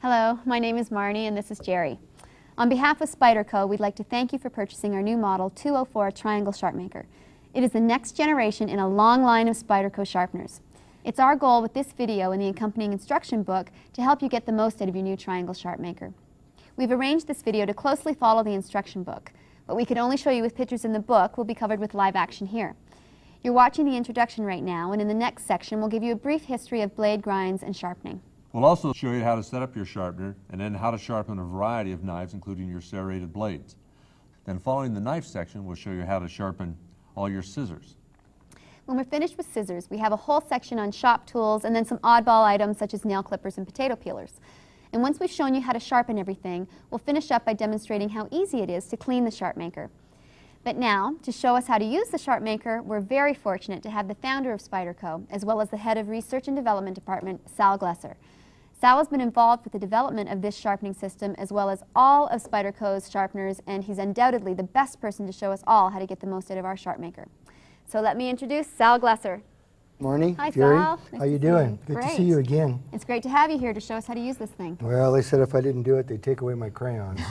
Hello, my name is Marnie and this is Jerry. On behalf of Spyderco, we'd like to thank you for purchasing our new model 204 Triangle Sharpmaker. It is the next generation in a long line of Spyderco sharpeners. It's our goal with this video and the accompanying instruction book to help you get the most out of your new Triangle Sharpmaker. We've arranged this video to closely follow the instruction book. What we could only show you with pictures in the book will be covered with live action here. You're watching the introduction right now, and in the next section we'll give you a brief history of blade grinds and sharpening. We'll also show you how to set up your sharpener and then how to sharpen a variety of knives, including your serrated blades. Then following the knife section, we'll show you how to sharpen all your scissors. When we're finished with scissors, we have a whole section on shop tools and then some oddball items such as nail clippers and potato peelers. And once we've shown you how to sharpen everything, we'll finish up by demonstrating how easy it is to clean the Sharpmaker. But now, to show us how to use the Sharpmaker, we're very fortunate to have the founder of Spyderco, as well as the head of Research and Development Department, Sal Glesser. Sal has been involved with the development of this sharpening system as well as all of Spyderco's sharpeners, and he's undoubtedly the best person to show us all how to get the most out of our Sharpmaker. So let me introduce Sal Glesser. Morning. Hi, Jerry. Sal. How you doing? Good Great. to see you again. It's great to have you here to show us how to use this thing. Well, they said if I didn't do it, they'd take away my crayons.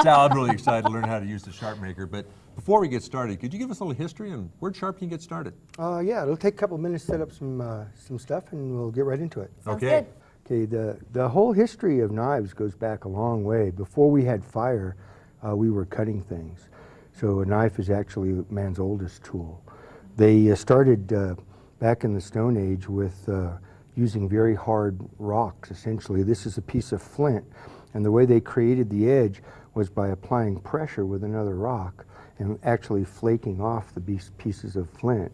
Sal, I'm really excited to learn how to use the Sharpmaker, but before we get started, could you give us a little history on where did sharpening get started? Yeah, it'll take a couple minutes to set up some stuff, and we'll get right into it. Sounds Okay. good. Okay, the whole history of knives goes back a long way. Before we had fire, we were cutting things. So a knife is actually man's oldest tool. They started back in the Stone Age with using very hard rocks, essentially. This is a piece of flint, and the way they created the edge was by applying pressure with another rock and actually flaking off the pieces of flint.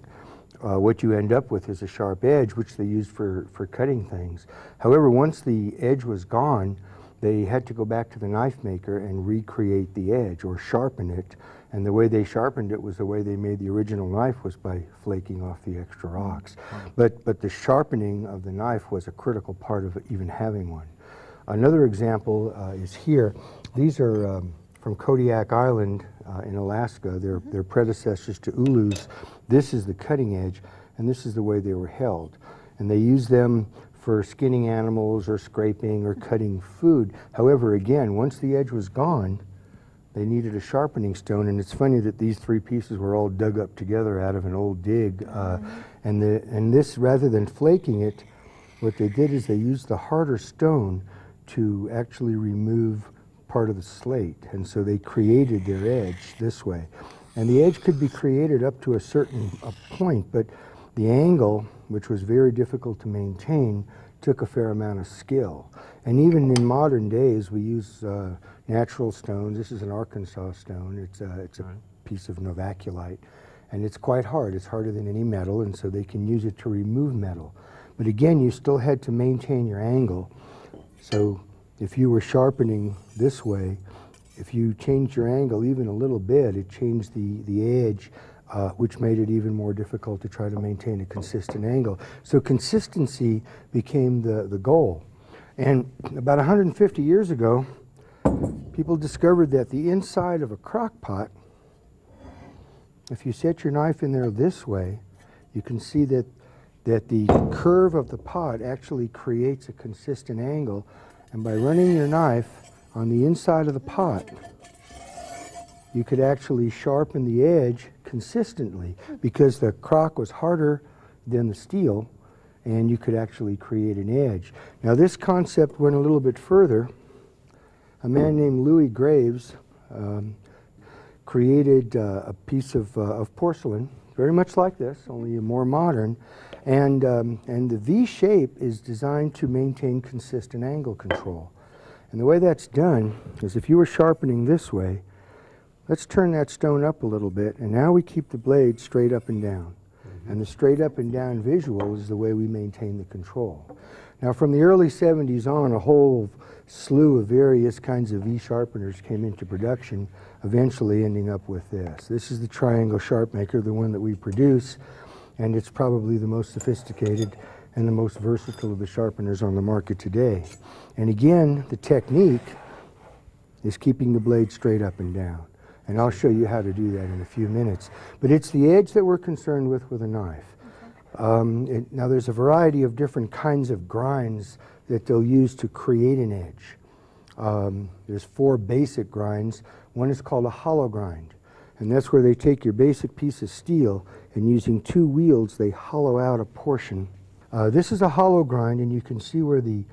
What you end up with is a sharp edge, which they used for cutting things. However, once the edge was gone, they had to go back to the knife maker and recreate the edge or sharpen it. And the way they sharpened it was the way they made the original knife, was by flaking off the extra rocks. But the sharpening of the knife was a critical part of even having one. Another example is here. These are from Kodiak Island in Alaska. They're predecessors to ulus. This is the cutting edge, and this is the way they were held. And they used them for skinning animals or scraping or cutting food. However, again, once the edge was gone, they needed a sharpening stone, and it's funny that these three pieces were all dug up together out of an old dig. And this, rather than flaking it, what they did is they used the harder stone to actually remove part of the slate, and so they created their edge this way. And the edge could be created up to a certain point, but the angle, which was very difficult to maintain, took a fair amount of skill. And even in modern days, we use natural stones. This is an Arkansas stone. It's a piece of novaculite, and it's quite hard. It's harder than any metal, and so they can use it to remove metal. But again, you still had to maintain your angle. So if you were sharpening this way, if you changed your angle even a little bit, it changed the edge, which made it even more difficult to try to maintain a consistent angle. So consistency became the goal. And about 150 years ago, people discovered that the inside of a crock pot, if you set your knife in there this way, you can see that the curve of the pot actually creates a consistent angle. And by running your knife on the inside of the pot, you could actually sharpen the edge consistently, because the crock was harder than the steel, and you could actually create an edge. Now, this concept went a little bit further. A man named Louis Graves created a piece of porcelain, very much like this, only more modern, and the V shape is designed to maintain consistent angle control. And the way that's done is, if you were sharpening this way, let's turn that stone up a little bit, and now we keep the blade straight up and down. And the straight up and down visual is the way we maintain the control. Now, from the early 70s on, a whole slew of various kinds of V sharpeners came into production, eventually ending up with this. This is the Triangle Sharpmaker, the one that we produce, and it's probably the most sophisticated and the most versatile of the sharpeners on the market today. And again, the technique is keeping the blade straight up and down. And I'll show you how to do that in a few minutes. But it's the edge that we're concerned with a knife. Now there's a variety of different kinds of grinds that they'll use to create an edge. There's 4 basic grinds. One is called a hollow grind, and that's where they take your basic piece of steel and using 2 wheels they hollow out a portion. This is a hollow grind, and you can see where the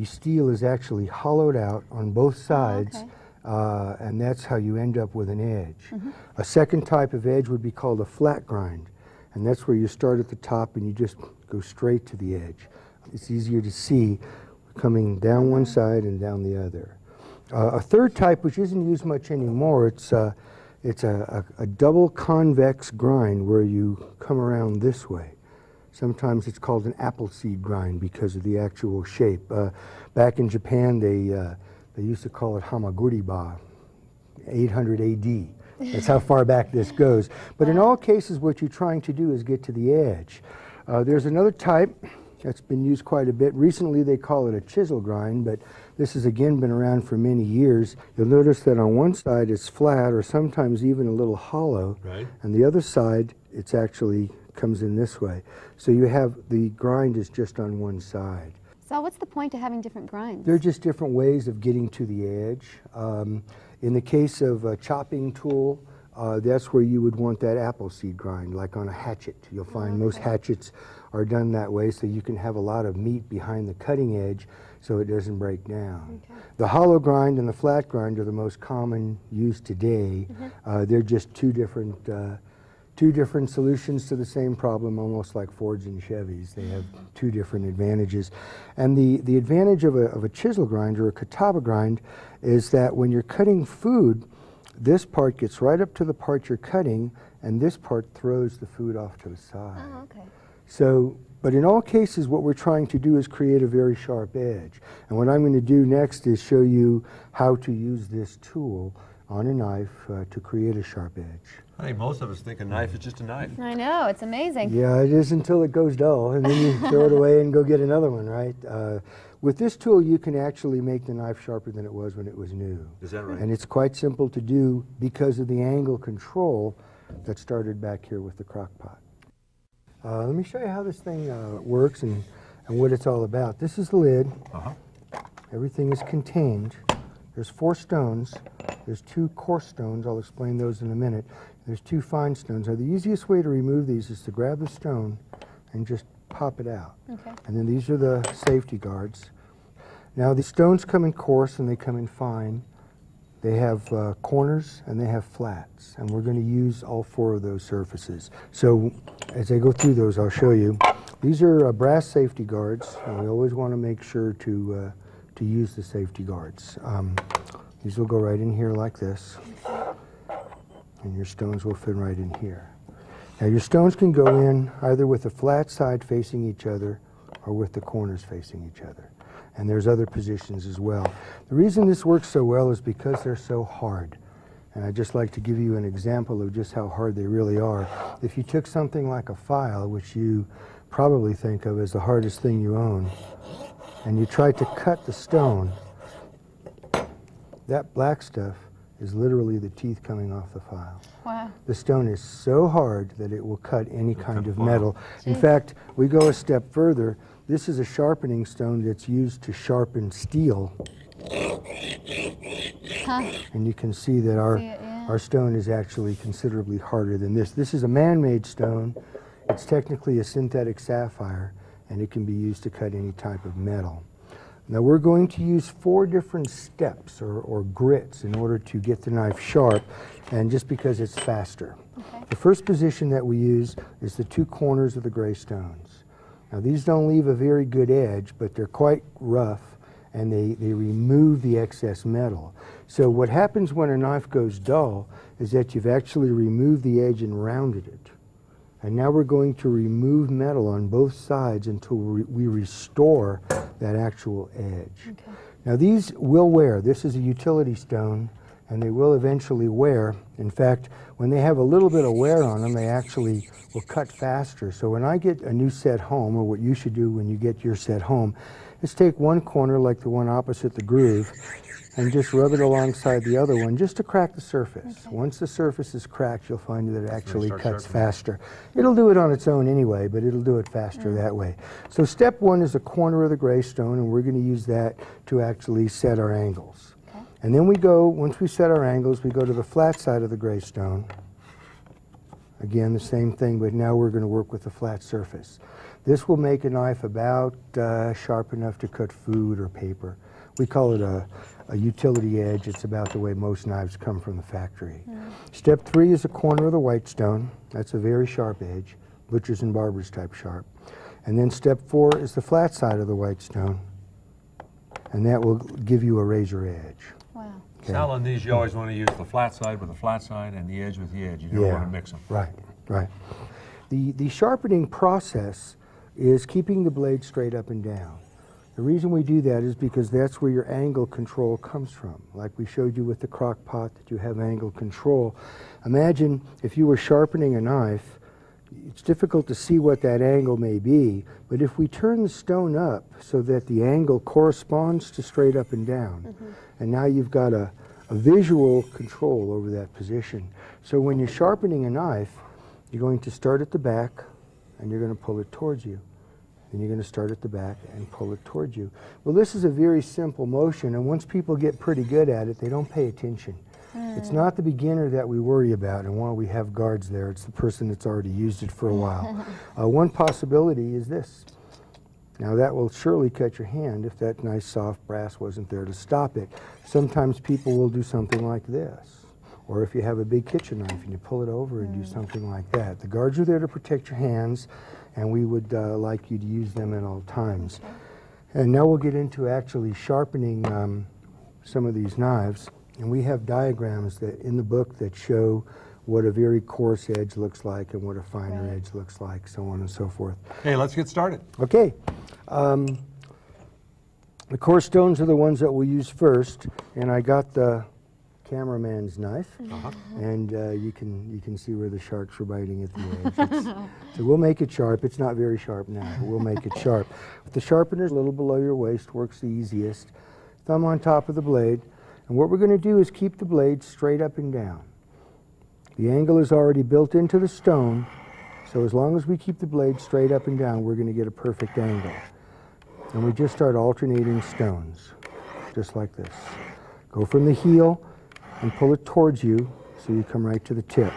steel is actually hollowed out on both sides. And that's how you end up with an edge. A second type of edge would be called a flat grind, and that's where you start at the top and you just go straight to the edge. It's easier to see coming down one side and down the other. A third type, which isn't used much anymore, it's a double convex grind where you come around this way. Sometimes it's called an appleseed grind because of the actual shape. Back in Japan, they used to call it hamaguri-ba, 800 AD. That's how far back this goes. But in all cases, what you're trying to do is get to the edge. There's another type that's been used quite a bit. Recently, they call it a chisel grind, but this has again been around for many years. You'll notice that on one side it's flat or sometimes even a little hollow, right, and the other side it's actually comes in this way. So you have the grind is just on one side. So what's the point of having different grinds? They're just different ways of getting to the edge. In the case of a chopping tool, that's where you would want that appleseed grind, like on a hatchet. You'll find most hatchets are done that way so you can have a lot of meat behind the cutting edge so it doesn't break down. The hollow grind and the flat grind are the most common used today. They're just two different solutions to the same problem, almost like Fords and Chevys. They have 2 different advantages. And the advantage of a chisel grind or a kataba grind is that when you're cutting food, this part gets right up to the part you're cutting, and this part throws the food off to the side. Oh, okay. So, but in all cases, what we're trying to do is create a very sharp edge. And what I'm going to do next is show you how to use this tool on a knife to create a sharp edge. I think most of us think a knife is just a knife. I know, it's amazing. Yeah, it is until it goes dull, and then you throw it away and go get another one, right? With this tool, you can actually make the knife sharper than it was when it was new. Is that right? And it's quite simple to do because of the angle control that started back here with the crock pot. Let me show you how this thing works and what it's all about. This is the lid. Everything is contained. There's 4 stones. There's 2 coarse stones. I'll explain those in a minute. There's 2 fine stones. Now, the easiest way to remove these is to grab the stone and just pop it out. And then these are the safety guards. Now, the stones come in coarse and they come in fine. They have corners and they have flats, and we're going to use all 4 of those surfaces. So as I go through those, I'll show you. These are brass safety guards, and we always want to make sure to use the safety guards. These will go right in here like this, and your stones will fit right in here. Now your stones can go in either with the flat side facing each other or with the corners facing each other. And there's other positions as well. The reason this works so well is because they're so hard. And I'd just like to give you an example of just how hard they really are. If you took something like a file, which you probably think of as the hardest thing you own, and you tried to cut the stone, that black stuff is literally the teeth coming off the file. Wow. The stone is so hard that it will cut any kind of metal. In fact, we go a step further. This is a sharpening stone that's used to sharpen steel. And you can see that our stone is actually considerably harder than this. This is a man-made stone. It's technically a synthetic sapphire, and it can be used to cut any type of metal. Now we're going to use 4 different steps or grits in order to get the knife sharp, and just because it's faster. The first position that we use is the 2 corners of the gray stones. Now these don't leave a very good edge, but they're quite rough, and they remove the excess metal. So what happens when a knife goes dull is that you've actually removed the edge and rounded it. And now we're going to remove metal on both sides until we restore that actual edge. Now these will wear. This is a utility stone, and they will eventually wear. In fact, when they have a little bit of wear on them, they actually will cut faster. So when I get a new set home, or what you should do when you get your set home, is take one corner, like the one opposite the groove, and just rub it alongside the other one just to crack the surface. Okay. Once the surface is cracked, you'll find that it actually cuts faster. It'll do it on its own anyway, but it'll do it faster that way. So step one is a corner of the gray stone, and we're going to use that to actually set our angles. Okay. And then we go, once we set our angles, we go to the flat side of the gray stone. Again, the same thing, but now we're going to work with the flat surface. This will make a knife about sharp enough to cut food or paper. We call it a utility edge. It's about the way most knives come from the factory. Step three is a corner of the white stone. That's a very sharp edge, butchers and barbers type sharp. And then step four is the flat side of the white stone, and that will give you a razor edge. Wow. Okay. Sal, on these you always want to use the flat side with the flat side and the edge with the edge. You don't want to mix them. Right, right. The sharpening process is keeping the blade straight up and down. The reason we do that is because that's where your angle control comes from. Like we showed you with the crock pot, that you have angle control. Imagine if you were sharpening a knife, it's difficult to see what that angle may be, but if we turn the stone up so that the angle corresponds to straight up and down, and now you've got a visual control over that position. So when you're sharpening a knife, you're going to start at the back and you're going to pull it towards you. Then you're going to start at the back and pull it towards you. Well, this is a very simple motion, and once people get pretty good at it, they don't pay attention. It's not the beginner that we worry about, and while we have guards there, it's the person that's already used it for a while. One possibility is this. Now that will surely cut your hand if that nice soft brass wasn't there to stop it. Sometimes people will do something like this. Or if you have a big kitchen knife and you pull it over and do something like that. The guards are there to protect your hands, and we would like you to use them at all times. And now we'll get into actually sharpening some of these knives. And we have diagrams that in the book that show what a very coarse edge looks like and what a finer edge looks like, so on and so forth. Hey, let's get started. Okay. The coarse stones are the ones that we'll use first, and I got the cameraman's knife, and you can see where the sharks were biting at the edge. So we'll make it sharp. It's not very sharp now, but we'll make it sharp. The sharpener a little below your waist works the easiest. Thumb on top of the blade, and what we're going to do is keep the blade straight up and down. The angle is already built into the stone, so as long as we keep the blade straight up and down, we're going to get a perfect angle. And we just start alternating stones, just like this. Go from the heel and pull it towards you so you come right to the tip.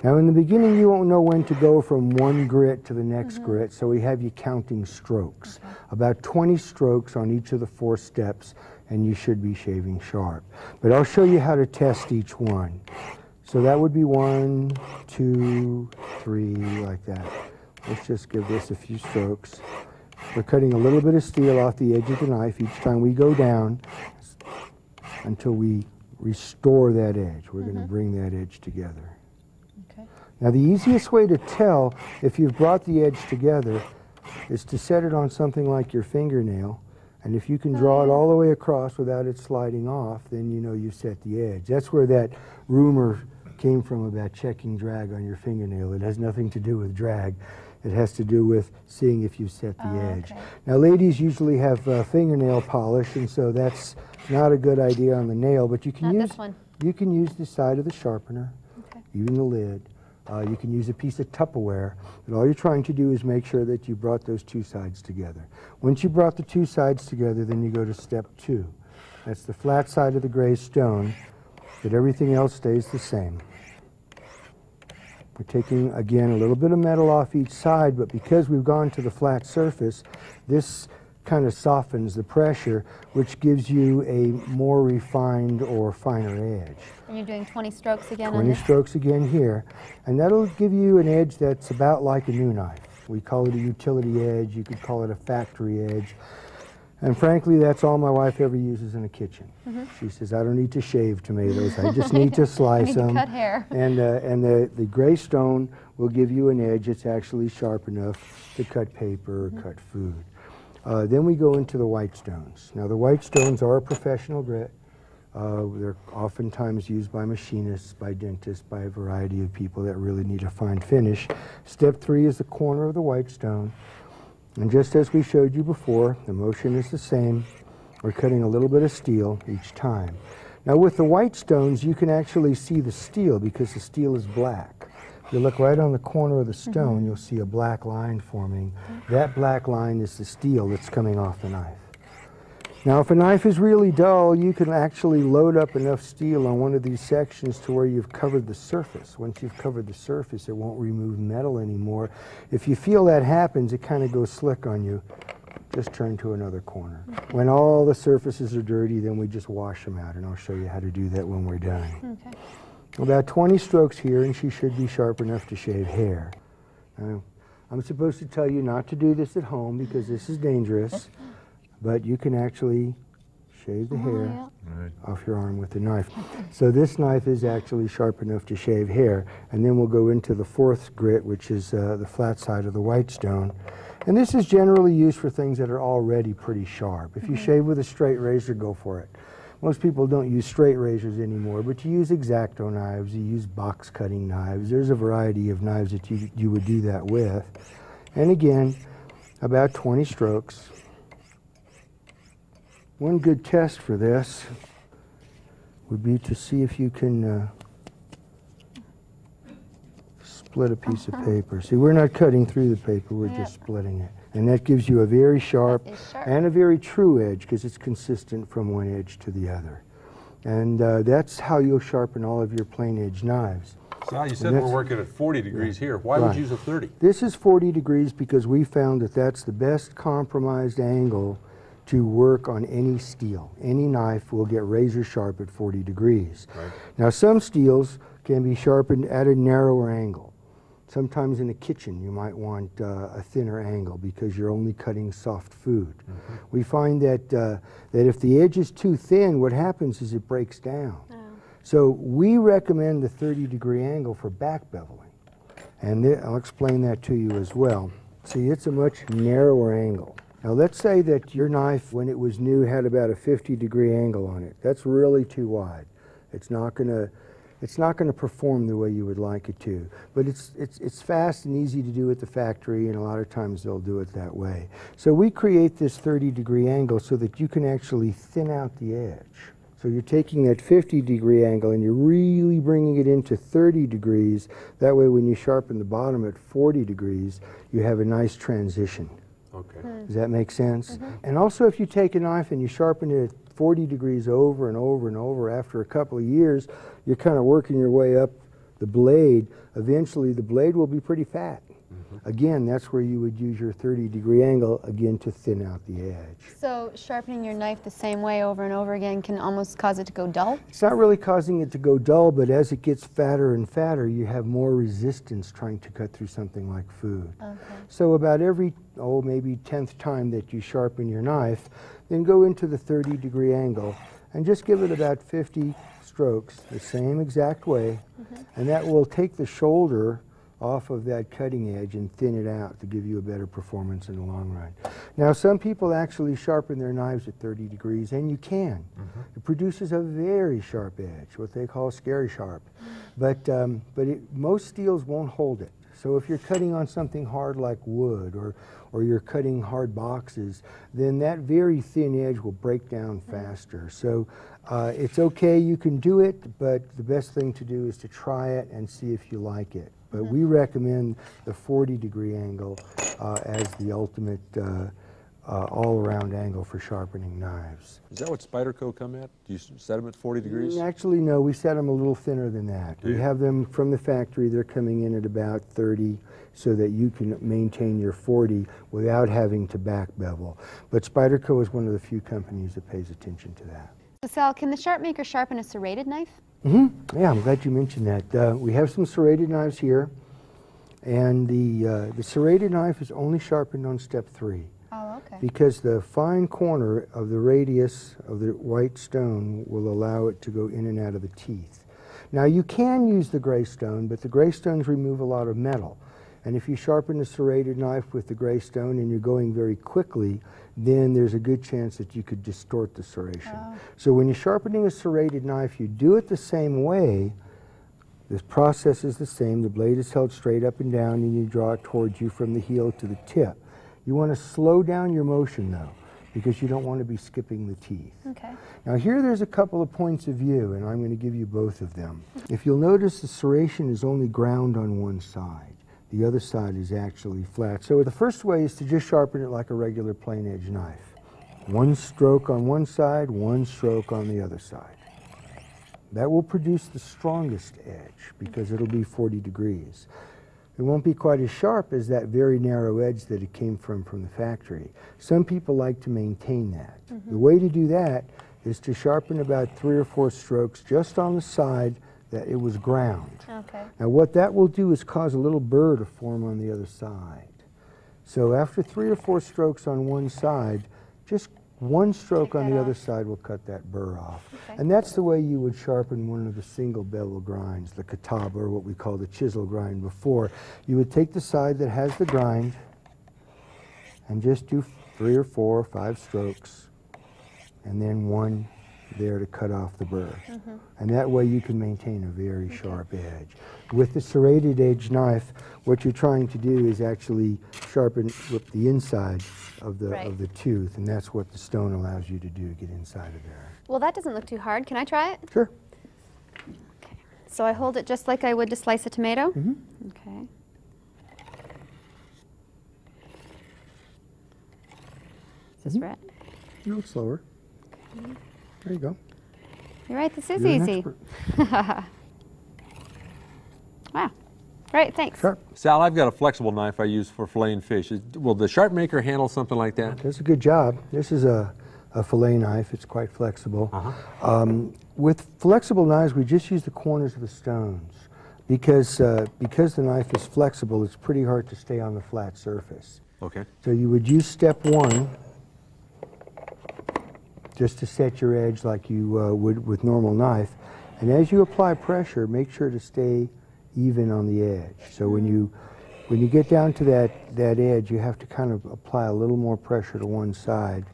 Now in the beginning you won't know when to go from one grit to the next grit, so we have you counting strokes. About 20 strokes on each of the 4 steps, and you should be shaving sharp. But I'll show you how to test each one. So that would be 1, 2, 3, like that. Let's just give this a few strokes. We're cutting a little bit of steel off the edge of the knife each time we go down until we restore that edge. We're going to bring that edge together. Okay. Now the easiest way to tell if you've brought the edge together is to set it on something like your fingernail, and if you can draw it all the way across without it sliding off, then you know you've set the edge. That's where that rumor came from about checking drag on your fingernail. It has nothing to do with drag. It has to do with seeing if you set the edge. Okay. Now ladies usually have fingernail polish, and so that's not a good idea on the nail, but you can you can use the side of the sharpener, even the lid. You can use a piece of Tupperware, but all you're trying to do is make sure that you brought those 2 sides together. Once you brought the 2 sides together, then you go to step 2. That's the flat side of the gray stone, but everything else stays the same. We're taking, again, a little bit of metal off each side, but because we've gone to the flat surface, this kind of softens the pressure, which gives you a more refined or finer edge. And you're doing 20 strokes again 20 on this? strokes again here, and that'll give you an edge that's about like a new knife. We call it a utility edge, you could call it a factory edge, and frankly that's all my wife ever uses in the kitchen. She says, I don't need to shave tomatoes, I just need to slice them. Cut hair. And the gray stone will give you an edge that's actually sharp enough to cut paper or cut food. Then we go into the white stones. Now the white stones are a professional grit. They're oftentimes used by machinists, by dentists, by a variety of people that really need a fine finish. Step 3 is the corner of the white stone. And just as we showed you before, the motion is the same. We're cutting a little bit of steel each time. Now with the white stones, you can actually see the steel because the steel is black. If you look right on the corner of the stone, you'll see a black line forming. That black line is the steel that's coming off the knife. Now if a knife is really dull, you can actually load up enough steel on one of these sections to where you've covered the surface. Once you've covered the surface, it won't remove metal anymore. If you feel that happens, it kind of goes slick on you. Just turn to another corner. When all the surfaces are dirty, then we just wash them out, and I'll show you how to do that when we're done. Okay. About 20 strokes here, and she should be sharp enough to shave hair. Now, I'm supposed to tell you not to do this at home because this is dangerous, but you can actually shave the hair off your arm with the knife. So this knife is actually sharp enough to shave hair, and then we'll go into the 4th grit, which is the flat side of the white stone. And this is generally used for things that are already pretty sharp. If you shave with a straight razor, go for it. Most people don't use straight razors anymore, but you use X-Acto knives, you use box cutting knives. There's a variety of knives that you would do that with. And again, about 20 strokes. One good test for this would be to see if you can split a piece of paper. See, we're not cutting through the paper, we're just splitting it. And that gives you a very sharp and a very true edge because it's consistent from one edge to the other. And that's how you'll sharpen all of your plain edge knives. Sal, you said we're working at 40 degrees here. Why would you use a 30? This is 40 degrees because we found that that's the best compromised angle to work on any steel. Any knife will get razor sharp at 40 degrees. Right. Now some steels can be sharpened at a narrower angle. Sometimes in a kitchen you might want a thinner angle because you're only cutting soft food. We find that, that if the edge is too thin, what happens is it breaks down. So we recommend the 30-degree angle for back beveling. And I'll explain that to you as well. See, it's a much narrower angle. Now let's say that your knife, when it was new, had about a 50-degree angle on it. That's really too wide. It's not going to perform the way you would like it to. But it's fast and easy to do at the factory, and a lot of times they'll do it that way. So we create this 30-degree angle so that you can actually thin out the edge. So you're taking that 50-degree angle and you're really bringing it into 30 degrees. That way when you sharpen the bottom at 40 degrees, you have a nice transition. Okay. Does that make sense? And also if you take a knife and you sharpen it at 40 degrees over and over and over, after a couple of years, you're kind of working your way up the blade. Eventually the blade will be pretty fat. Again, that's where you would use your 30-degree angle, again, to thin out the edge. So sharpening your knife the same way over and over again can almost cause it to go dull? It's not really causing it to go dull, but as it gets fatter and fatter, you have more resistance trying to cut through something like food. So about every, maybe 10th time that you sharpen your knife, then go into the 30-degree angle and just give it about 50 strokes the same exact way, and that will take the shoulder off of that cutting edge and thin it out to give you a better performance in the long run. Now some people actually sharpen their knives at 30 degrees, and you can. It produces a very sharp edge, what they call scary sharp. But most steels won't hold it. So if you're cutting on something hard like wood, or you're cutting hard boxes, then that very thin edge will break down faster. So it's okay, you can do it, but the best thing to do is to try it and see if you like it. But we recommend the 40-degree angle as the ultimate all-around angle for sharpening knives. Is that what Spyderco come at? Do you set them at 40 degrees? Actually, no, we set them a little thinner than that. We have them from the factory, they're coming in at about 30 so that you can maintain your 40 without having to back bevel. But Spyderco is one of the few companies that pays attention to that. So Sal, can the Sharpmaker sharpen a serrated knife? Yeah, I'm glad you mentioned that. We have some serrated knives here, and the serrated knife is only sharpened on step 3. Oh, okay. Because the fine corner of the radius of the white stone will allow it to go in and out of the teeth. Now you can use the gray stone, but the gray stones remove a lot of metal. And if you sharpen a serrated knife with the gray stone and you're going very quickly, then there's a good chance that you could distort the serration. Oh. So when you're sharpening a serrated knife, you do it the same way. This process is the same. The blade is held straight up and down, and you draw it towards you from the heel to the tip. You want to slow down your motion, though, because you don't want to be skipping the teeth. Okay. Now here there's a couple of points of view, and I'm going to give you both of them. If you'll notice, the serration is only ground on one side. The other side is actually flat. So the first way is to just sharpen it like a regular plain edge knife. One stroke on one side, one stroke on the other side. That will produce the strongest edge because it'll be 40 degrees. It won't be quite as sharp as that very narrow edge that it came from the factory. Some people like to maintain that. The way to do that is to sharpen about 3 or 4 strokes just on the side that it was ground. Okay. Now what that will do is cause a little burr to form on the other side. So after 3 or 4 strokes on one side, just one stroke on the other side will cut that burr off. Okay. And that's the way you would sharpen one of the single bevel grinds, the catawba, or what we call the chisel grind before. You would take the side that has the grind and just do 3 or 4 or 5 strokes, and then one there to cut off the burr. And that way you can maintain a very sharp edge. With the serrated edge knife, what you're trying to do is actually sharpen with the inside of the tooth, and that's what the stone allows you to do, get inside of there. Well, that doesn't look too hard. Can I try it? Sure. Okay. So I hold it just like I would to slice a tomato? Okay. Is this right? A little slower. There you go. You're right, this is You're an easy. expert. Wow. Great, thanks. Sharp. Sal, I've got a flexible knife I use for filleting fish. Will the Sharpmaker handle something like that? Does a good job. This is a fillet knife. It's quite flexible. With flexible knives, we just use the corners of the stones. Because the knife is flexible, it's pretty hard to stay on the flat surface. Okay. So you would use step 1 just to set your edge like you would with normal knife. And as you apply pressure, make sure to stay even on the edge. So when you get down to that edge, you have to kind of apply a little more pressure to one side.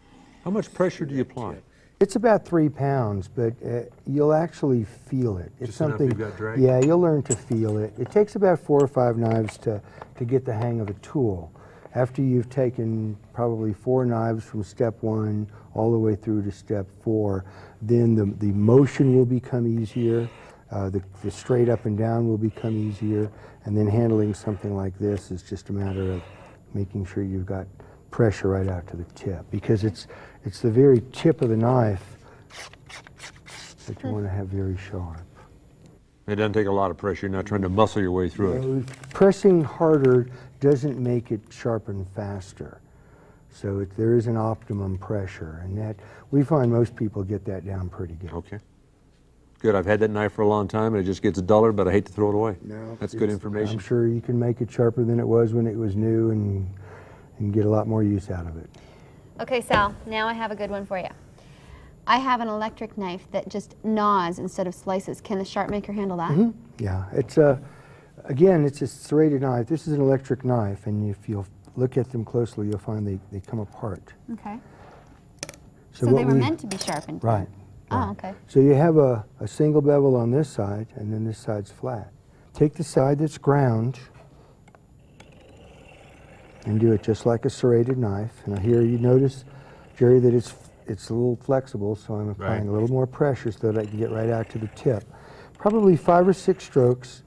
How much pressure do you apply? It's about 3 pounds, but you'll actually feel it. It's Just something. enough you've got drag? Yeah, you'll learn to feel it. It takes about 4 or 5 knives to get the hang of a tool. After you've taken probably 4 knives from step 1 all the way through to step 4, then the motion will become easier. The straight up and down will become easier, and then handling something like this is just a matter of making sure you've got pressure right out to the tip, because it's the very tip of the knife that you want to have very sharp. It doesn't take a lot of pressure. You're not trying to muscle your way through it. Pressing harder doesn't make it sharpen faster. So there is an optimum pressure, and that we find most people get that down pretty good. Okay. Good. I've had that knife for a long time, and it just gets duller, but I hate to throw it away. No, That's good information. I'm sure you can make it sharper than it was when it was new, and get a lot more use out of it. Okay, Sal, now I have a good one for you. I have an electric knife that just gnaws instead of slices. Can the Sharpmaker handle that? Yeah, it's again, it's a serrated knife. This is an electric knife, and if you'll look at them closely, you'll find they come apart. Okay. So they what were meant to be sharpened. Right. Oh, okay. So you have a single bevel on this side, and then this side's flat. Take the side that's ground and do it just like a serrated knife. And here you notice, Jerry, that it's a little flexible, so I'm applying a little more pressure so that I can get right out to the tip. Probably 5 or 6 strokes,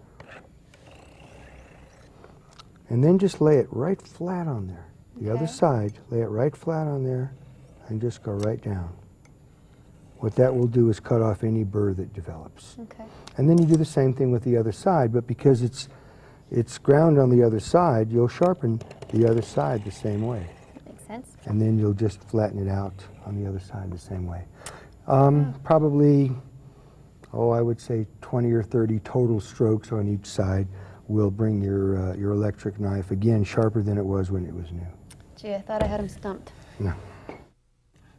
and then just lay it right flat on there. The other side, lay it right flat on there, and just go right down. What that will do is cut off any burr that develops. Okay. And then you do the same thing with the other side, but because it's ground on the other side, you'll sharpen the other side the same way. Makes sense. And then you'll just flatten it out on the other side the same way. Probably, I would say 20 or 30 total strokes on each side will bring your electric knife, again, sharper than it was when it was new. Gee, I thought I had him stumped. No.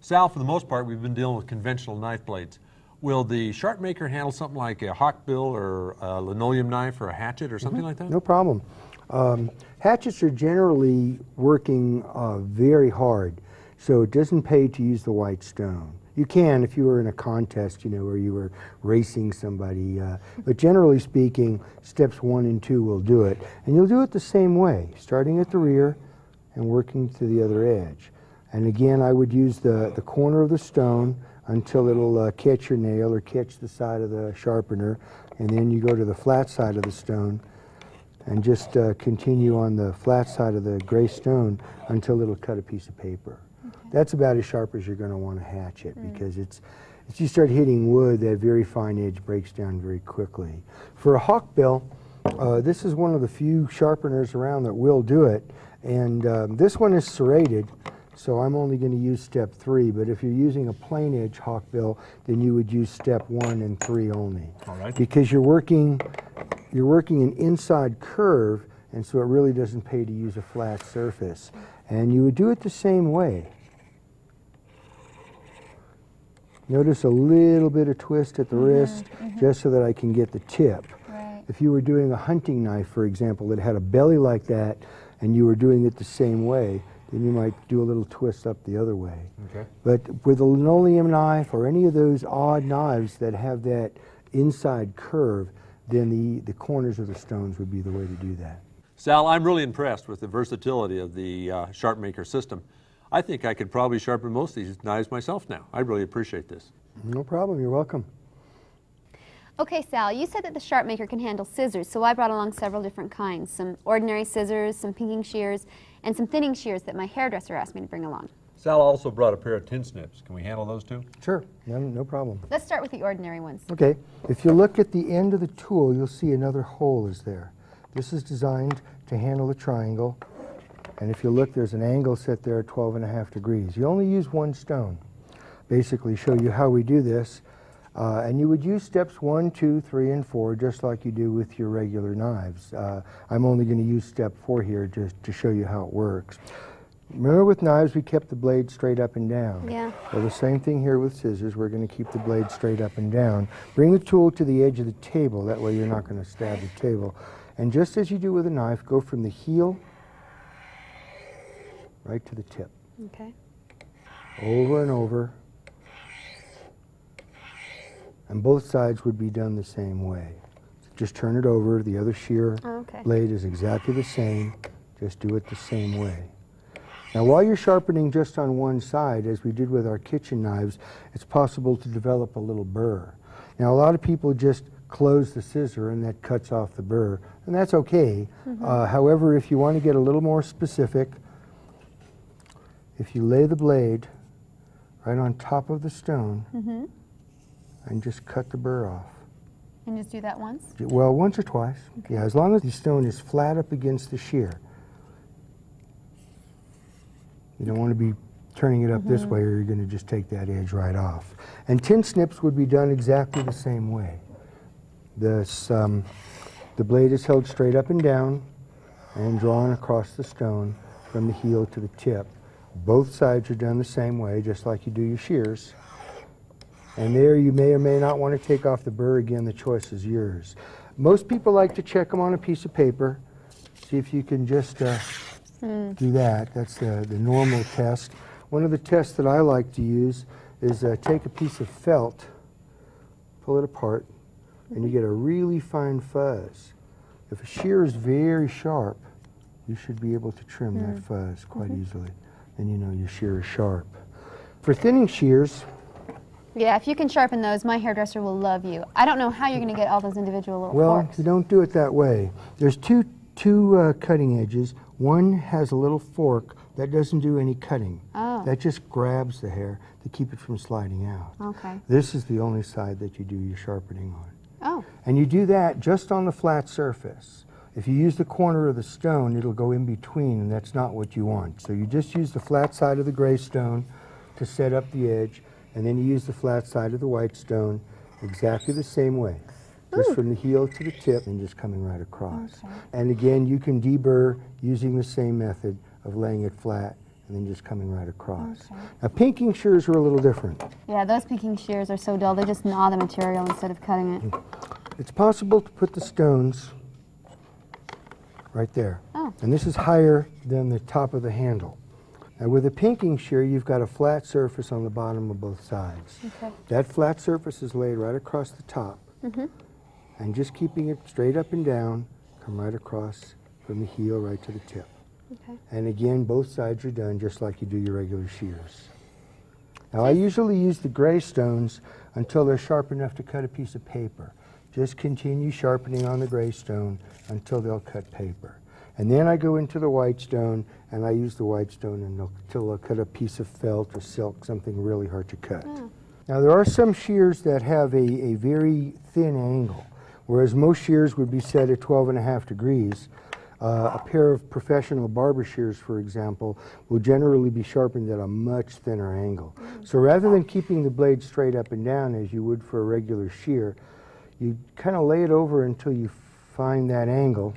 Sal, for the most part, we've been dealing with conventional knife blades. Will the Sharpmaker handle something like a hawkbill or a linoleum knife or a hatchet or something like that? No problem. Hatchets are generally working very hard, so it doesn't pay to use the white stone. You can if you were in a contest, you know, where you were racing somebody, but generally speaking, steps 1 and 2 will do it. And you'll do it the same way, starting at the rear and working to the other edge. And again, I would use the corner of the stone until it'll catch your nail or catch the side of the sharpener, and then you go to the flat side of the stone and just continue on the flat side of the gray stone until it'll cut a piece of paper. Okay. That's about as sharp as you're going to want to hatch it, because it's, as you start hitting wood, that very fine edge breaks down very quickly. For a hawkbill, this is one of the few sharpeners around that will do it, and this one is serrated, so I'm only going to use step 3, but if you're using a plain edge hawkbill, then you would use step 1 and 3 only. All right. Because you're working an inside curve, and so it really doesn't pay to use a flat surface. And you would do it the same way. Notice a little bit of twist at the wrist, just so that I can get the tip. Right. If you were doing a hunting knife, for example, that had a belly like that, and you were doing it the same way, then you might do a little twist up the other way. Okay. But with a linoleum knife or any of those odd knives that have that inside curve, then the corners of the stones would be the way to do that. Sal, I'm really impressed with the versatility of the Sharpmaker system. I think I could probably sharpen most of these knives myself now. I really appreciate this. No problem, you're welcome. Okay, Sal, you said that the Sharpmaker can handle scissors, so I brought along several different kinds. Some ordinary scissors, some pinking shears, and some thinning shears that my hairdresser asked me to bring along. Sal also brought a pair of tin snips. Can we handle those too? Sure, no problem. Let's start with the ordinary ones. Okay, if you look at the end of the tool, you'll see another hole is there. This is designed to handle a triangle, and if you look, there's an angle set there at 12.5 degrees. You only use one stone. Basically show you how we do this, and you would use steps 1, 2, 3, and 4 just like you do with your regular knives. I'm only going to use step 4 here just to show you how it works. Remember, with knives we kept the blade straight up and down. Yeah. Well, the same thing here with scissors. We're going to keep the blade straight up and down. Bring the tool to the edge of the table. That way you're not going to stab the table. And just as you do with a knife, go from the heel right to the tip. Okay. Over and over. And both sides would be done the same way. Just turn it over. The other shear blade is exactly the same. Just do it the same way. Now, while you're sharpening just on one side, as we did with our kitchen knives, it's possible to develop a little burr. Now, a lot of people just close the scissor and that cuts off the burr, and that's okay. However, if you want to get a little more specific, if you lay the blade right on top of the stone and just cut the burr off. And just do that once? Well, once or twice. Okay. Yeah, as long as the stone is flat up against the shear. You don't want to be turning it up this way, or you're going to just take that edge right off. And tin snips would be done exactly the same way. This, the blade is held straight up and down and drawn across the stone from the heel to the tip. Both sides are done the same way, just like you do your shears. And there you may or may not want to take off the burr. Again, the choice is yours. Most people like to check them on a piece of paper. See if you can just do that. That's the normal test. One of the tests that I like to use is take a piece of felt, pull it apart, and you get a really fine fuzz. If a shear is very sharp, you should be able to trim that fuzz quite easily. And you know your shear is sharp. For thinning shears, yeah, if you can sharpen those, my hairdresser will love you. I don't know how you're going to get all those individual little forks. You don't do it that way. There's two cutting edges. One has a little fork that doesn't do any cutting. Oh. That just grabs the hair to keep it from sliding out. Okay. This is the only side that you do your sharpening on. Oh. And you do that just on the flat surface. If you use the corner of the stone, it'll go in between, and that's not what you want. So you just use the flat side of the gray stone to set up the edge, and then you use the flat side of the white stone exactly the same way. Just from the heel to the tip and just coming right across. Okay. And again, you can deburr using the same method of laying it flat and then just coming right across. Okay. Now, pinking shears are a little different. Yeah, those pinking shears are so dull. They just gnaw the material instead of cutting it. It's possible to put the stones right there. Oh. And this is higher than the top of the handle. Now with a pinking shear, you've got a flat surface on the bottom of both sides. Okay. That flat surface is laid right across the top. And just keeping it straight up and down, come right across from the heel right to the tip. Okay. And again, both sides are done just like you do your regular shears. Now I usually use the gray stones until they're sharp enough to cut a piece of paper. Just continue sharpening on the gray stone until they'll cut paper. And then I go into the white stone, and I use the white stone until they'll cut a piece of felt or silk, something really hard to cut. Oh. Now there are some shears that have a very thin angle, whereas most shears would be set at 12.5 degrees. A pair of professional barber shears, for example, will generally be sharpened at a much thinner angle. So rather than keeping the blade straight up and down as you would for a regular shear, you kind of lay it over until you find that angle,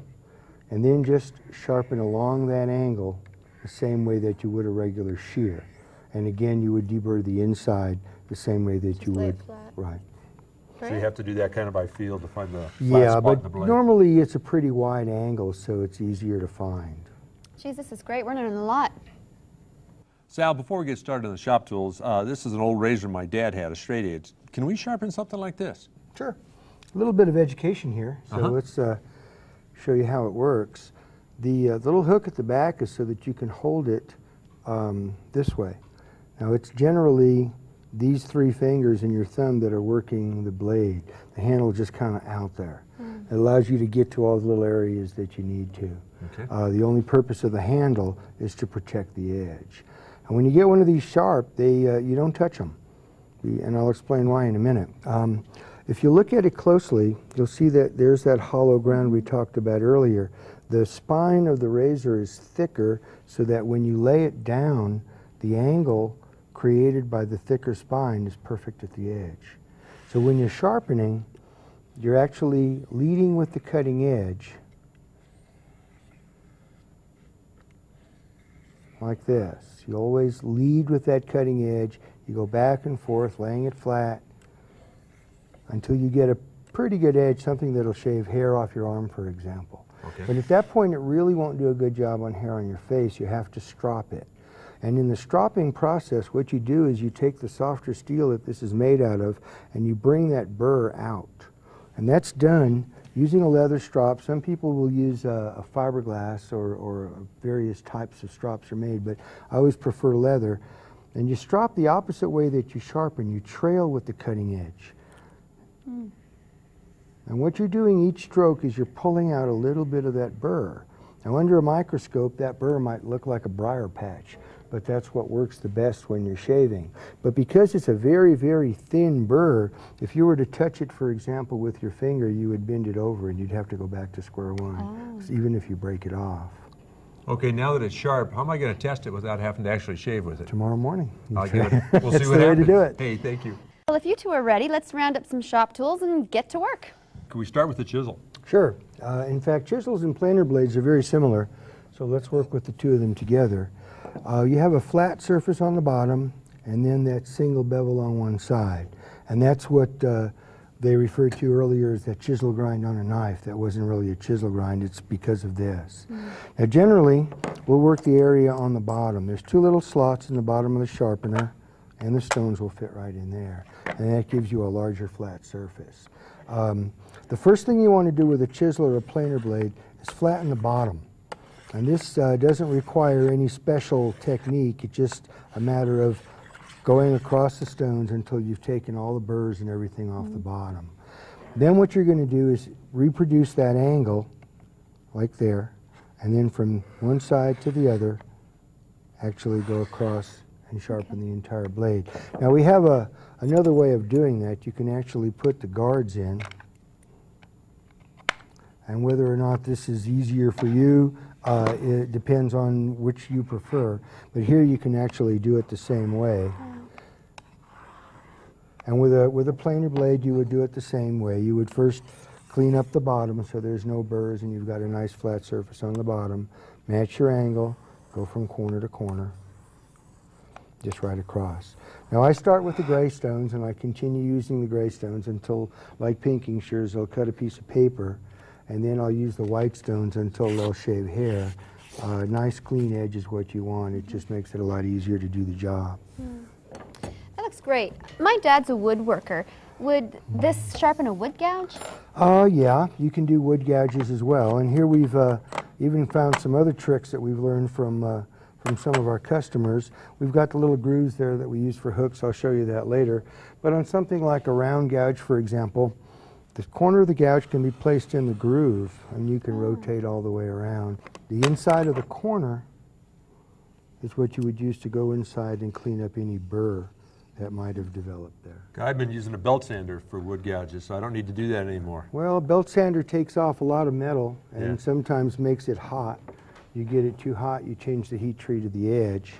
and then just sharpen along that angle the same way that you would a regular shear. And again, you would deburr the inside the same way that you lay would. it flat. Right. So you have to do that kind of by feel to find the flat Yeah, spot in the but blade. normally it's a pretty wide angle, so it's easier to find. Geez, this is great. We're learning a lot. Sal, before we get started on the shop tools, this is an old razor my dad had, a straight edge. Can we sharpen something like this? Sure. A little bit of education here, so let's show you how it works. The little hook at the back is so that you can hold it this way. Now it's generally these three fingers and your thumb that are working the blade. The handle is just kind of out there. It allows you to get to all the little areas that you need to. Okay. The only purpose of the handle is to protect the edge. And when you get one of these sharp, you don't touch them. And I'll explain why in a minute. If you look at it closely, you'll see that there's that hollow ground we talked about earlier. The spine of the razor is thicker so that when you lay it down, the angle created by the thicker spine is perfect at the edge. So when you're sharpening, you're actually leading with the cutting edge like this. You always lead with that cutting edge. You go back and forth, laying it flat until you get a pretty good edge, something that'll shave hair off your arm, for example. Okay. But at that point, it really won't do a good job on hair on your face. You have to strop it. And in the stropping process, what you do is you take the softer steel that this is made out of, and you bring that burr out. And that's done using a leather strop. Some people will use a fiberglass or various types of strops are made, but I always prefer leather. And you strop the opposite way that you sharpen. You trail with the cutting edge. And what you're doing each stroke is you're pulling out a little bit of that burr. Now under a microscope, that burr might look like a briar patch, but that's what works the best when you're shaving. But because it's a very, very thin burr, if you were to touch it, for example, with your finger, you would bend it over and you'd have to go back to square one, even if you break it off. Okay, now that it's sharp, how am I going to test it without having to actually shave with it? Tomorrow morning. We'll see what happens. That's the way to do it. Hey, thank you. Well, if you two are ready, let's round up some shop tools and get to work. Can we start with the chisel? Sure. In fact, chisels and planer blades are very similar, so let's work with the two of them together. You have a flat surface on the bottom and then that single bevel on one side. And that's what they referred to earlier as that chisel grind on a knife. That wasn't really a chisel grind, it's because of this. Now generally, we'll work the area on the bottom. There's two little slots in the bottom of the sharpener, and the stones will fit right in there. And that gives you a larger flat surface. The first thing you want to do with a chisel or a planer blade is flatten the bottom. And this doesn't require any special technique. It's just a matter of going across the stones until you've taken all the burrs and everything off the bottom. Then what you're going to do is reproduce that angle, like there, and then from one side to the other, actually go across and sharpen the entire blade. Now we have another way of doing that. You can actually put the guards in, and whether or not this is easier for you, it depends on which you prefer. But here you can actually do it the same way. And with a planer blade, you would do it the same way. You would first clean up the bottom so there's no burrs and you've got a nice flat surface on the bottom. Match your angle, go from corner to corner, just right across. Now I start with the gray stones and I continue using the gray stones until, like pinking shears, they'll cut a piece of paper. and then I'll use the white stones until they'll shave hair. Nice clean edge is what you want. It just makes it a lot easier to do the job. That looks great. My dad's a woodworker. Would this sharpen a wood gouge? Yeah, you can do wood gouges as well. And here we've even found some other tricks that we've learned from some of our customers. We've got the little grooves there that we use for hooks. I'll show you that later. But on something like a round gouge, for example, the corner of the gouge can be placed in the groove, and you can rotate all the way around. The inside of the corner is what you would use to go inside and clean up any burr that might have developed there. I've been using a belt sander for wood gouges, so I don't need to do that anymore. Well, a belt sander takes off a lot of metal and Yeah. sometimes makes it hot. You get it too hot, you change the heat treat to the edge.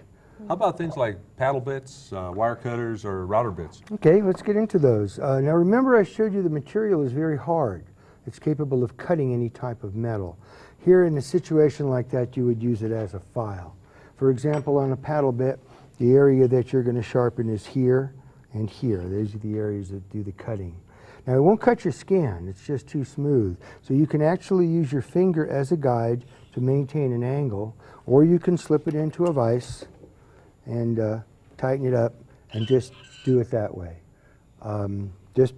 How about things like paddle bits, wire cutters, or router bits? Okay, let's get into those. Now remember I showed you the material is very hard. It's capable of cutting any type of metal. Here in a situation like that, you would use it as a file. For example, on a paddle bit, the area that you're going to sharpen is here and here. Those are the areas that do the cutting. Now it won't cut your skin, it's just too smooth. So you can actually use your finger as a guide to maintain an angle, or you can slip it into a vise and tighten it up and just do it that way. Just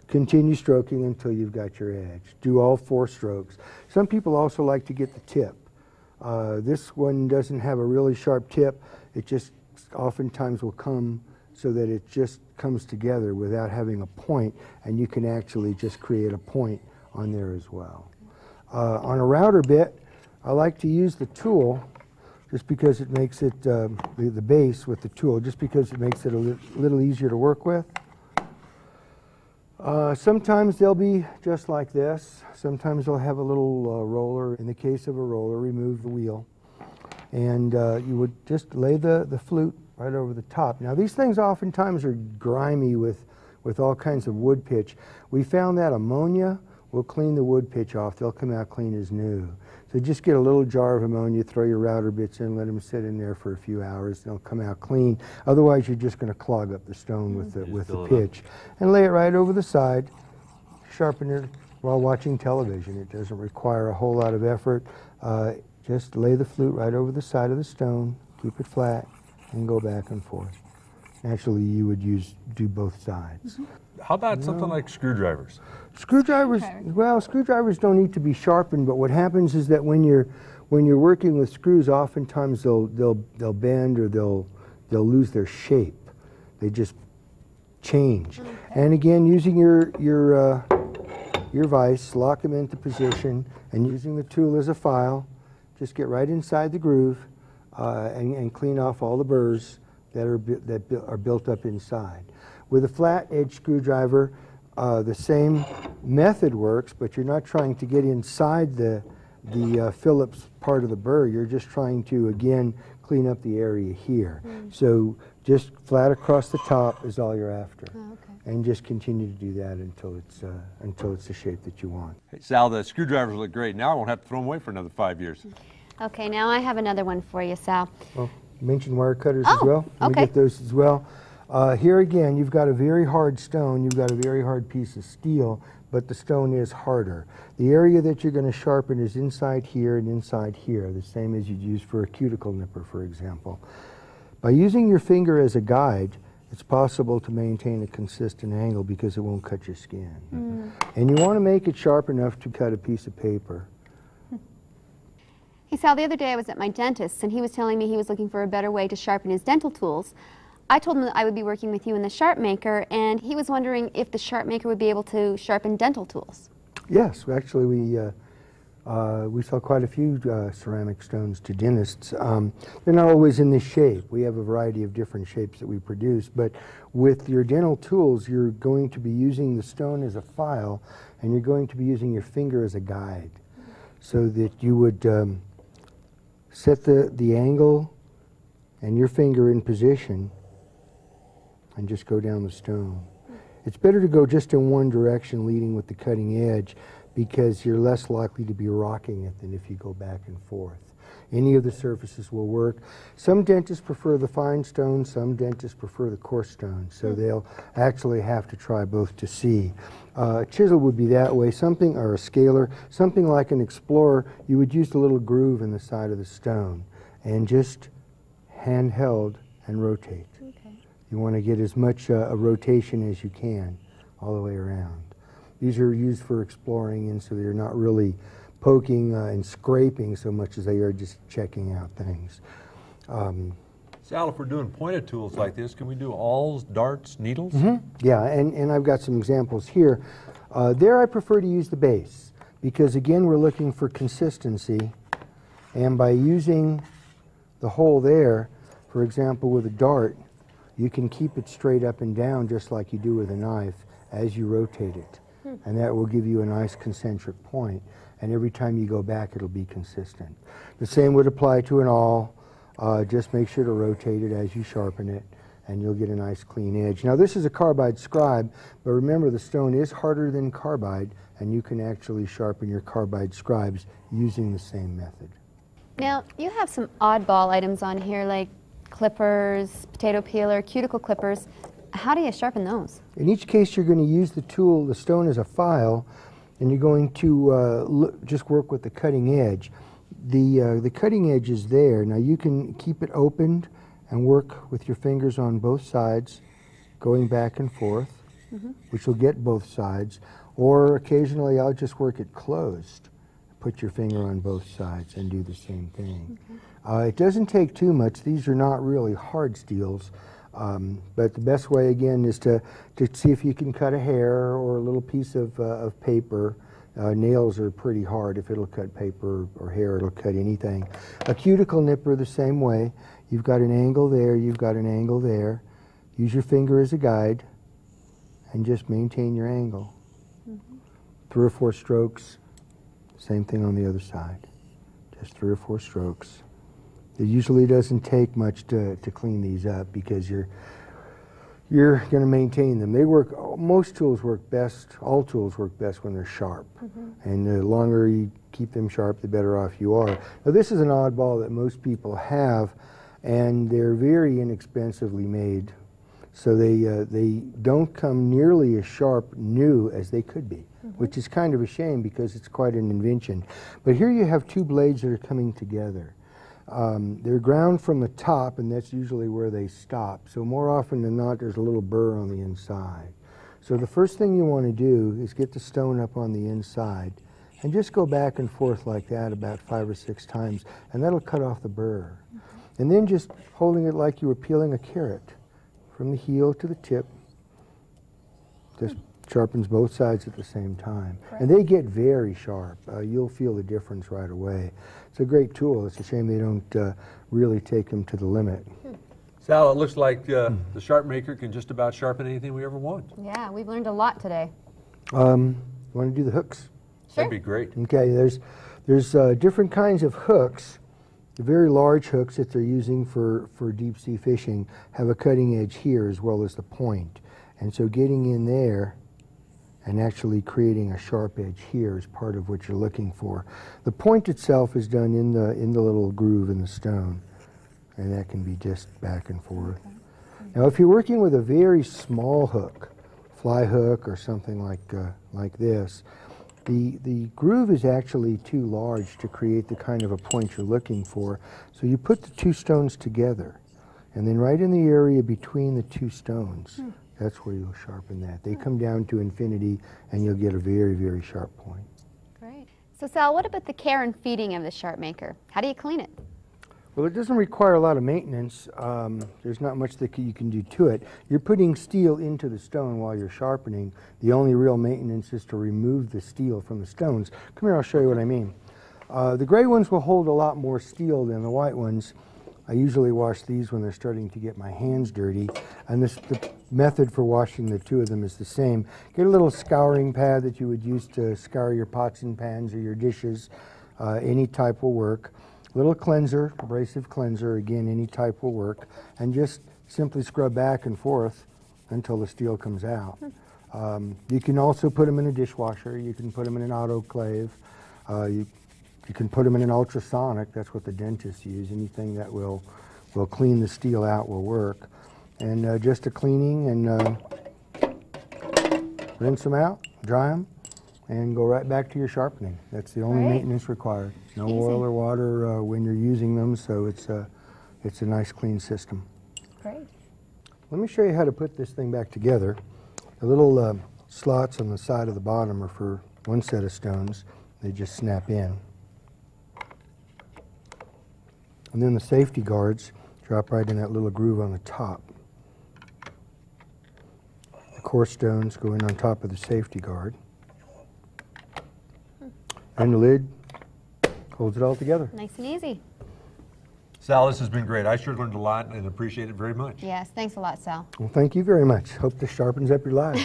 continue stroking until you've got your edge. Do all 4 strokes. Some people also like to get the tip. This one doesn't have a really sharp tip. It just oftentimes will come so that it just comes together without having a point, and you can actually just create a point on there as well. On a router bit, I like to use the tool just because it makes it, the base with the tool, just because it makes it a little easier to work with. Sometimes they'll be just like this. Sometimes they'll have a little roller. In the case of a roller, remove the wheel. And you would just lay the flute right over the top. Now these things oftentimes are grimy with all kinds of wood pitch. We found that ammonia will clean the wood pitch off. They'll come out clean as new. So just get a little jar of ammonia, throw your router bits in, let them sit in there for a few hours. They'll come out clean. Otherwise, you're just going to clog up the stone with the pitch. And lay it right over the side. Sharpen it while watching television. It doesn't require a whole lot of effort. Just lay the flute right over the side of the stone, keep it flat, and go back and forth. Actually, you would do both sides. How about something like screwdrivers? Screwdrivers, well, screwdrivers don't need to be sharpened, but what happens is that when you're working with screws, oftentimes they'll bend or they'll lose their shape. They just change. Okay. And again, using your vise, lock them into position, and using the tool as a file, just get right inside the groove and clean off all the burrs that are built up inside. With a flat edge screwdriver, the same method works, but you're not trying to get inside the Phillips part of the burr. You're just trying to, again, clean up the area here. So just flat across the top is all you're after. Oh, okay. And just continue to do that until it's the shape that you want. Hey, Sal, the screwdrivers look great. Now I won't have to throw them away for another 5 years. Okay, now I have another one for you, Sal. Well, you mentioned wire cutters as well. Let me okay. get those as well. Here again, you've got a very hard stone, you've got a very hard piece of steel, but the stone is harder. The area that you're going to sharpen is inside here and inside here, the same as you'd use for a cuticle nipper, for example. By using your finger as a guide, it's possible to maintain a consistent angle because it won't cut your skin. And you want to make it sharp enough to cut a piece of paper. Hey Sal, the other day I was at my dentist's and he was telling me he was looking for a better way to sharpen his dental tools. I told him that I would be working with you in the Sharpmaker, and he was wondering if the Sharpmaker would be able to sharpen dental tools. Yes, actually we sell quite a few ceramic stones to dentists. They're not always in this shape. We have a variety of different shapes that we produce, but with your dental tools you're going to be using the stone as a file and you're going to be using your finger as a guide, so that you would set the angle and your finger in position and just go down the stone. It's better to go just in one direction, leading with the cutting edge, because you're less likely to be rocking it than if you go back and forth. Any of the surfaces will work. Some dentists prefer the fine stone, some dentists prefer the coarse stone, so they'll actually have to try both to see. Chisel would be that way, something, or a scaler, something like an Explorer, you would use the little groove in the side of the stone and just handheld and rotate. Okay. You want to get as much a rotation as you can all the way around. These are used for exploring, and so they're not really poking and scraping so much as they are just checking out things. Sal, if we're doing pointed tools like this, can we do awls, darts, needles? Yeah, and I've got some examples here. There I prefer to use the base because, again, we're looking for consistency, and by using the hole there, for example, with a dart, you can keep it straight up and down just like you do with a knife as you rotate it. And that will give you a nice concentric point. And every time you go back, it'll be consistent. The same would apply to an awl. Just make sure to rotate it as you sharpen it, and you'll get a nice clean edge. Now, this is a carbide scribe, but remember the stone is harder than carbide, and you can actually sharpen your carbide scribes using the same method. Now, you have some oddball items on here like clippers, potato peeler, cuticle clippers. How do you sharpen those? In each case, you're going to use the tool, the stone as a file, and you're going to just work with the cutting edge. The cutting edge is there. Now you can keep it opened and work with your fingers on both sides, going back and forth, which will get both sides. Or occasionally I'll just work it closed. Put your finger on both sides and do the same thing. It doesn't take too much. These are not really hard steels. But the best way, again, is to see if you can cut a hair or a little piece of paper. Nails are pretty hard. If it'll cut paper or hair, it'll cut anything. A cuticle nipper the same way. You've got an angle there, you've got an angle there. Use your finger as a guide and just maintain your angle. 3 or 4 strokes. Same thing on the other side. Just 3 or 4 strokes. It usually doesn't take much to clean these up because you're going to maintain them. They work, most tools work best, all tools work best when they're sharp. And the longer you keep them sharp, the better off you are. Now this is an oddball that most people have, and they're very inexpensively made. So they don't come nearly as sharp new as they could be, which is kind of a shame because it's quite an invention. But here you have 2 blades that are coming together. They're ground from the top, and that's usually where they stop. So more often than not, there's a little burr on the inside. So the first thing you want to do is get the stone up on the inside and just go back and forth like that about 5 or 6 times, and that'll cut off the burr. And then just holding it like you were peeling a carrot from the heel to the tip, just sharpens both sides at the same time. And they get very sharp. You'll feel the difference right away. It's a great tool. It's a shame they don't really take them to the limit. Sal, it looks like the Sharpmaker can just about sharpen anything we ever want. Yeah, we've learned a lot today. You want to do the hooks? Sure. That'd be great. Okay, there's different kinds of hooks. The very large hooks that they're using for deep sea fishing have a cutting edge here as well as the point. And so getting in there and actually creating a sharp edge here is part of what you're looking for. The point itself is done in the little groove in the stone, and that can be just back and forth. Now if you're working with a very small hook, fly hook or something like this, the groove is actually too large to create the kind of a point you're looking for. So you put the 2 stones together, and then right in the area between the 2 stones, that's where you'll sharpen that. They come down to infinity, and you'll get a very, very sharp point. Great. So Sal, what about the care and feeding of the Sharpmaker? How do you clean it? Well, it doesn't require a lot of maintenance. There's not much that you can do to it. You're putting steel into the stone while you're sharpening. The only real maintenance is to remove the steel from the stones. Come here, I'll show you what I mean. The gray ones will hold a lot more steel than the white ones. I usually wash these when they're starting to get my hands dirty, and the method for washing the 2 of them is the same. Get a little scouring pad that you would use to scour your pots and pans or your dishes. Any type will work. Little cleanser, abrasive cleanser, again, any type will work, and just simply scrub back and forth until the steel comes out. You can also put them in a dishwasher. You can put them in an autoclave. You You can put them in an ultrasonic. That's what the dentists use. Anything that will clean the steel out will work. And just a cleaning, and rinse them out, dry them, and go right back to your sharpening. That's the only maintenance required. No oil or water when you're using them, so it's a nice clean system. Great. Let me show you how to put this thing back together. The little slots on the side of the bottom are for one set of stones. They just snap in. And then the safety guards drop right in that little groove on the top. The coarse stones go in on top of the safety guard. And the lid holds it all together. Nice and easy. Sal, this has been great. I sure learned a lot and appreciate it very much. Yes, thanks a lot, Sal. Well, thank you very much. Hope this sharpens up your lives.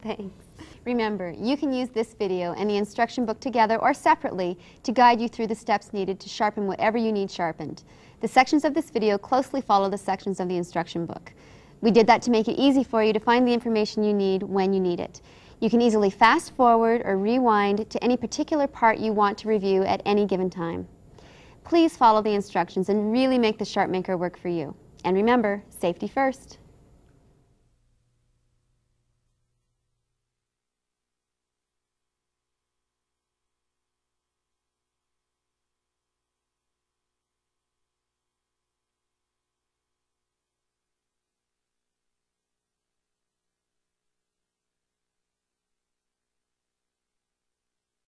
Thanks. Remember, you can use this video and the instruction book together or separately to guide you through the steps needed to sharpen whatever you need sharpened. The sections of this video closely follow the sections of the instruction book. We did that to make it easy for you to find the information you need when you need it. You can easily fast forward or rewind to any particular part you want to review at any given time. Please follow the instructions and really make the Sharpmaker work for you. And remember, safety first.